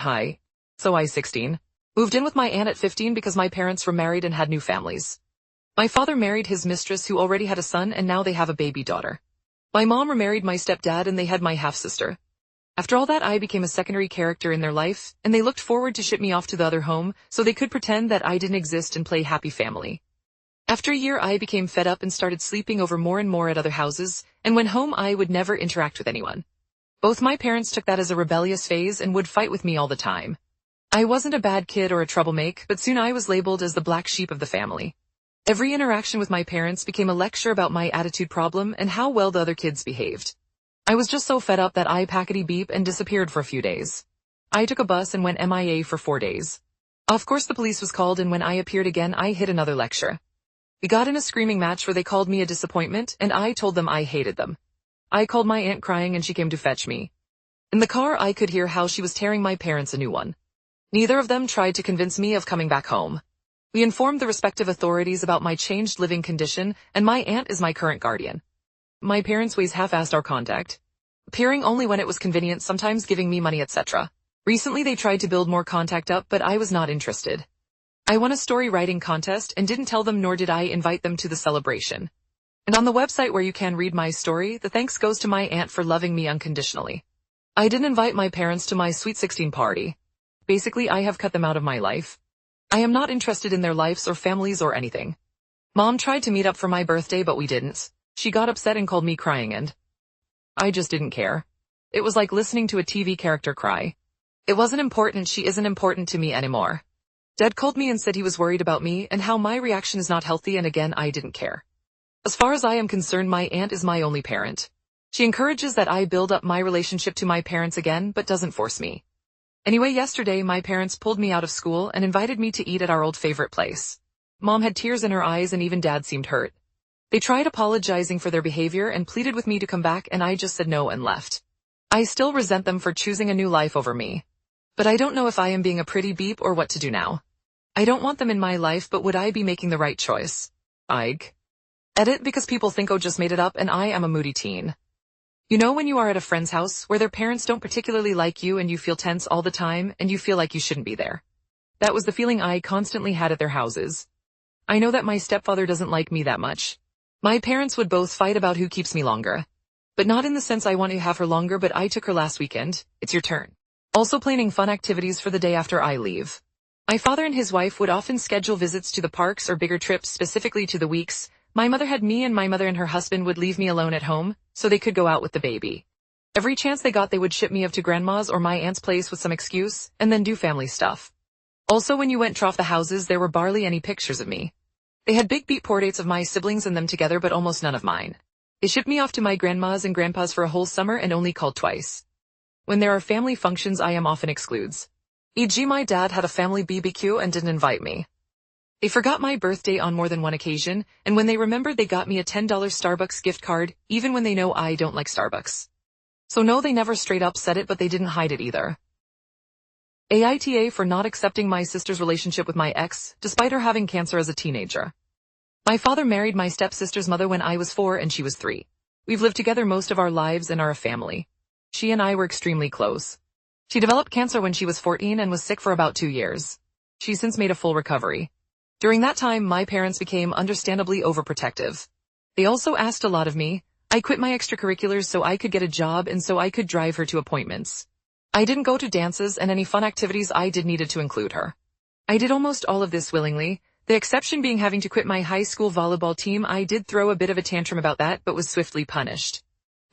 Hi. So I 16. Moved in with my aunt at 15 because my parents were married and had new families. My father married his mistress who already had a son and now they have a baby daughter. My mom remarried my stepdad and they had my half-sister. After all that I became a secondary character in their life, and they looked forward to ship me off to the other home so they could pretend that I didn't exist and play happy family. After a year I became fed up and started sleeping over more and more at other houses, and when home I would never interact with anyone. Both my parents took that as a rebellious phase and would fight with me all the time. I wasn't a bad kid or a troublemaker, but soon I was labeled as the black sheep of the family. Every interaction with my parents became a lecture about my attitude problem and how well the other kids behaved. I was just so fed up that I packety beep and disappeared for a few days. I took a bus and went MIA for 4 days. Of course the police was called, and when I appeared again I hit another lecture. We got in a screaming match where they called me a disappointment and I told them I hated them. I called my aunt crying and she came to fetch me. In the car I could hear how she was tearing my parents a new one. Neither of them tried to convince me of coming back home. We informed the respective authorities about my changed living condition, and my aunt is my current guardian. My parents ways half-assed our contact, appearing only when it was convenient, sometimes giving me money, etc. Recently they tried to build more contact up, but I was not interested. I won a story writing contest and didn't tell them, nor did I invite them to the celebration. And on the website where you can read my story, the thanks goes to my aunt for loving me unconditionally. I didn't invite my parents to my sweet 16 party. Basically I have cut them out of my life. I am not interested in their lives or families or anything. Mom tried to meet up for my birthday but we didn't. She got upset and called me crying and I just didn't care. It was like listening to a TV character cry. It wasn't important. She isn't important to me anymore. Dad called me and said he was worried about me and how my reaction is not healthy, and again I didn't care. As far as I am concerned, my aunt is my only parent. She encourages that I build up my relationship to my parents again but doesn't force me. Anyway, yesterday my parents pulled me out of school and invited me to eat at our old favorite place. Mom had tears in her eyes and even Dad seemed hurt. They tried apologizing for their behavior and pleaded with me to come back, and I just said no and left. I still resent them for choosing a new life over me. But I don't know if I am being a pretty beep or what to do now. I don't want them in my life, but would I be making the right choice? Edit, because people think oh just made it up and I am a moody teen. You know when you are at a friend's house where their parents don't particularly like you and you feel tense all the time and you feel like you shouldn't be there. That was the feeling I constantly had at their houses. I know that my stepfather doesn't like me that much. My parents would both fight about who keeps me longer. But not in the sense I want to have her longer, but I took her last weekend. It's your turn. Also planning fun activities for the day after I leave. My father and his wife would often schedule visits to the parks or bigger trips specifically to the weeks. My mother had me, and my mother and her husband would leave me alone at home so they could go out with the baby. Every chance they got they would ship me off to grandma's or my aunt's place with some excuse and then do family stuff. Also when you went off the houses there were barely any pictures of me. They had big beat portraits of my siblings and them together but almost none of mine. They shipped me off to my grandma's and grandpa's for a whole summer and only called twice. When there are family functions I am often excludes. E.g. my dad had a family BBQ and didn't invite me. They forgot my birthday on more than one occasion, and when they remembered they got me a $10 Starbucks gift card, even when they know I don't like Starbucks. So no, they never straight up said it, but they didn't hide it either. AITA for not accepting my sister's relationship with my ex, despite her having cancer as a teenager. My father married my stepsister's mother when I was 4 and she was 3. We've lived together most of our lives and are a family. She and I were extremely close. She developed cancer when she was 14 and was sick for about 2 years. She's since made a full recovery. During that time, my parents became understandably overprotective. They also asked a lot of me. I quit my extracurriculars so I could get a job and so I could drive her to appointments. I didn't go to dances, and any fun activities I did needed to include her. I did almost all of this willingly, the exception being having to quit my high school volleyball team. I did throw a bit of a tantrum about that but was swiftly punished.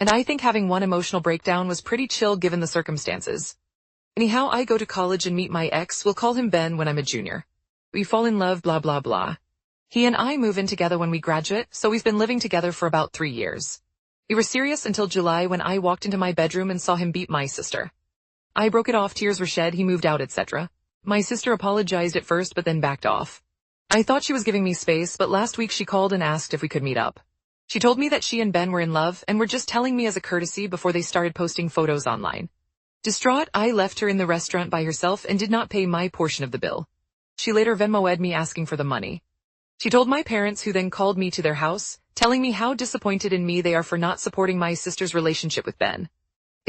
And I think having one emotional breakdown was pretty chill given the circumstances. Anyhow, I go to college and meet my ex, we'll call him Ben, when I'm a junior. We fall in love, blah blah blah. He and I move in together when we graduate, so we've been living together for about 3 years. We were serious until July when I walked into my bedroom and saw him beat my sister. I broke it off, tears were shed, he moved out, etc. My sister apologized at first but then backed off. I thought she was giving me space, but last week she called and asked if we could meet up. She told me that she and Ben were in love and were just telling me as a courtesy before they started posting photos online. Distraught, I left her in the restaurant by herself and did not pay my portion of the bill. She later Venmo'd me asking for the money. She told my parents, who then called me to their house, telling me how disappointed in me they are for not supporting my sister's relationship with Ben.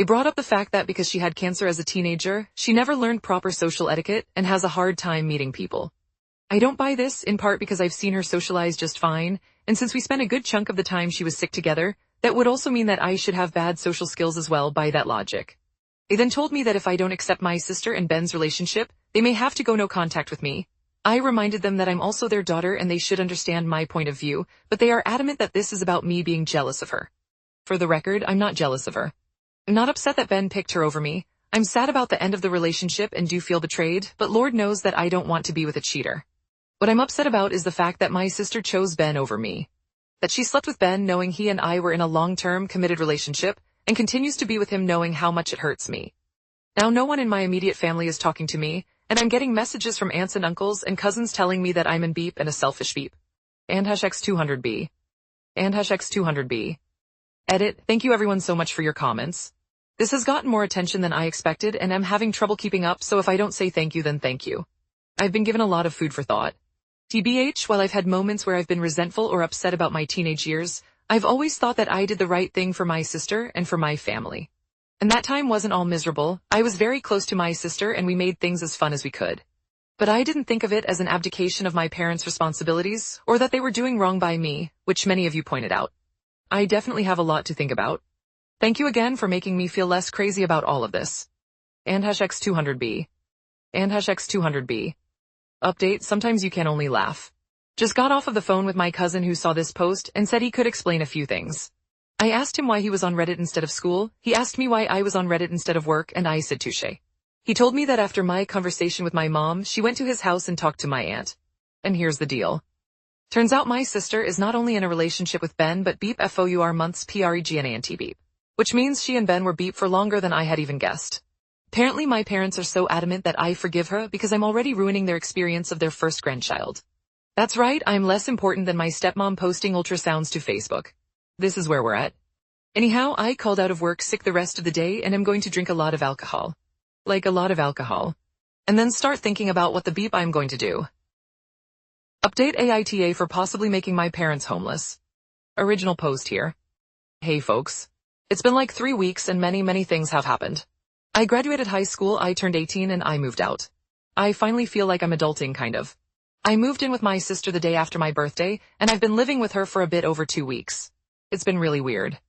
They brought up the fact that because she had cancer as a teenager, she never learned proper social etiquette and has a hard time meeting people. I don't buy this, in part because I've seen her socialize just fine, and since we spent a good chunk of the time she was sick together, that would also mean that I should have bad social skills as well by that logic. They then told me that if I don't accept my sister and Ben's relationship, they may have to go no contact with me. I reminded them that I'm also their daughter and they should understand my point of view, but they are adamant that this is about me being jealous of her. For the record, I'm not jealous of her. I'm not upset that Ben picked her over me. I'm sad about the end of the relationship and do feel betrayed, but Lord knows that I don't want to be with a cheater. What I'm upset about is the fact that my sister chose Ben over me. That she slept with Ben knowing he and I were in a long-term, committed relationship, and continues to be with him knowing how much it hurts me. Now no one in my immediate family is talking to me, and I'm getting messages from aunts and uncles and cousins telling me that I'm an beep and a selfish beep. And #X200B. And #X200B. Edit, thank you everyone so much for your comments. This has gotten more attention than I expected and I'm having trouble keeping up, so if I don't say thank you then thank you. I've been given a lot of food for thought. TBH, while I've had moments where I've been resentful or upset about my teenage years, I've always thought that I did the right thing for my sister and for my family. And that time wasn't all miserable. I was very close to my sister and we made things as fun as we could. But I didn't think of it as an abdication of my parents' responsibilities or that they were doing wrong by me, which many of you pointed out. I definitely have a lot to think about. Thank you again for making me feel less crazy about all of this. And #X200B. And #X200B. Update, sometimes you can only laugh. Just got off of the phone with my cousin who saw this post and said he could explain a few things. I asked him why he was on Reddit instead of school, he asked me why I was on Reddit instead of work, and I said touche. He told me that after my conversation with my mom, she went to his house and talked to my aunt. And here's the deal. Turns out my sister is not only in a relationship with Ben but beep FOUR months PREGNANT beep. Which means she and Ben were beep for longer than I had even guessed. Apparently my parents are so adamant that I forgive her because I'm already ruining their experience of their first grandchild. That's right, I'm less important than my stepmom posting ultrasounds to Facebook. This is where we're at. Anyhow, I called out of work sick the rest of the day and am going to drink a lot of alcohol. Like a lot of alcohol. And then start thinking about what the beep I'm going to do. Update AITA for possibly making my parents homeless. Original post here. Hey folks. It's been like 3 weeks and many things have happened. I graduated high school, I turned 18 and I moved out. I finally feel like I'm adulting kind of. I moved in with my sister the day after my birthday and I've been living with her for a bit over 2 weeks. It's been really weird.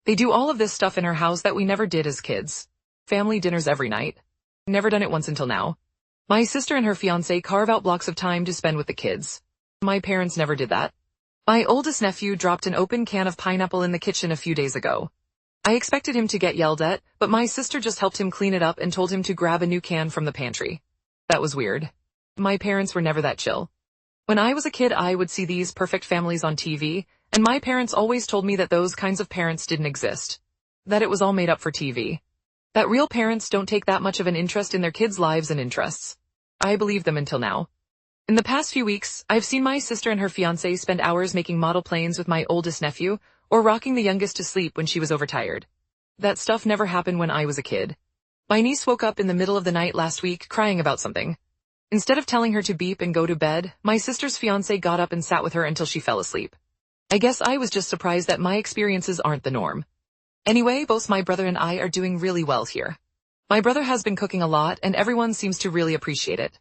They do all of this stuff in her house that we never did as kids. Family dinners every night. Never done it once until now. My sister and her fiancé carve out blocks of time to spend with the kids. My parents never did that. My oldest nephew dropped an open can of pineapple in the kitchen a few days ago. I expected him to get yelled at, but my sister just helped him clean it up and told him to grab a new can from the pantry. That was weird. My parents were never that chill. When I was a kid I would see these perfect families on TV, and my parents always told me that those kinds of parents didn't exist. That it was all made up for TV. That real parents don't take that much of an interest in their kids' lives and interests. I believed them until now. In the past few weeks, I've seen my sister and her fiancé spend hours making model planes with my oldest nephew, or rocking the youngest to sleep when she was overtired. That stuff never happened when I was a kid. My niece woke up in the middle of the night last week crying about something. Instead of telling her to beep and go to bed, my sister's fiancé got up and sat with her until she fell asleep. I guess I was just surprised that my experiences aren't the norm. Anyway, both my brother and I are doing really well here. My brother has been cooking a lot and everyone seems to really appreciate it.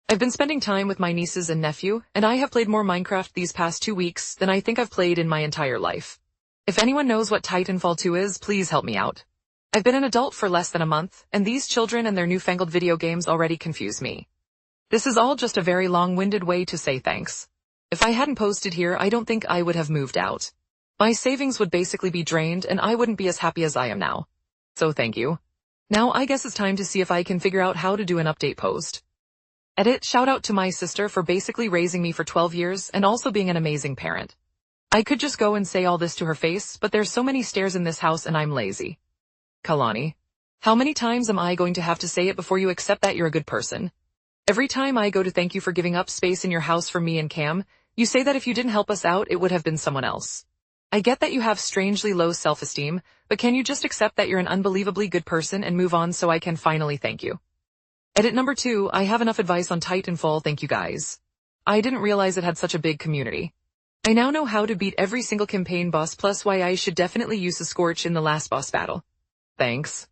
I've been spending time with my nieces and nephew, and I have played more Minecraft these past 2 weeks than I think I've played in my entire life. If anyone knows what Titanfall 2 is, please help me out. I've been an adult for less than a month, and these children and their newfangled video games already confuse me. This is all just a very long-winded way to say thanks. If I hadn't posted here, I don't think I would have moved out. My savings would basically be drained, and I wouldn't be as happy as I am now. So thank you. Now I guess it's time to see if I can figure out how to do an update post. Edit, shout out to my sister for basically raising me for 12 years and also being an amazing parent. I could just go and say all this to her face, but there's so many stairs in this house and I'm lazy. Kalani. How many times am I going to have to say it before you accept that you're a good person? Every time I go to thank you for giving up space in your house for me and Cam, you say that if you didn't help us out, it would have been someone else. I get that you have strangely low self-esteem, but can you just accept that you're an unbelievably good person and move on so I can finally thank you? Edit number 2, I have enough advice on Titanfall, thank you guys. I didn't realize it had such a big community. I now know how to beat every single campaign boss plus why I should definitely use a Scorch in the last boss battle. Thanks.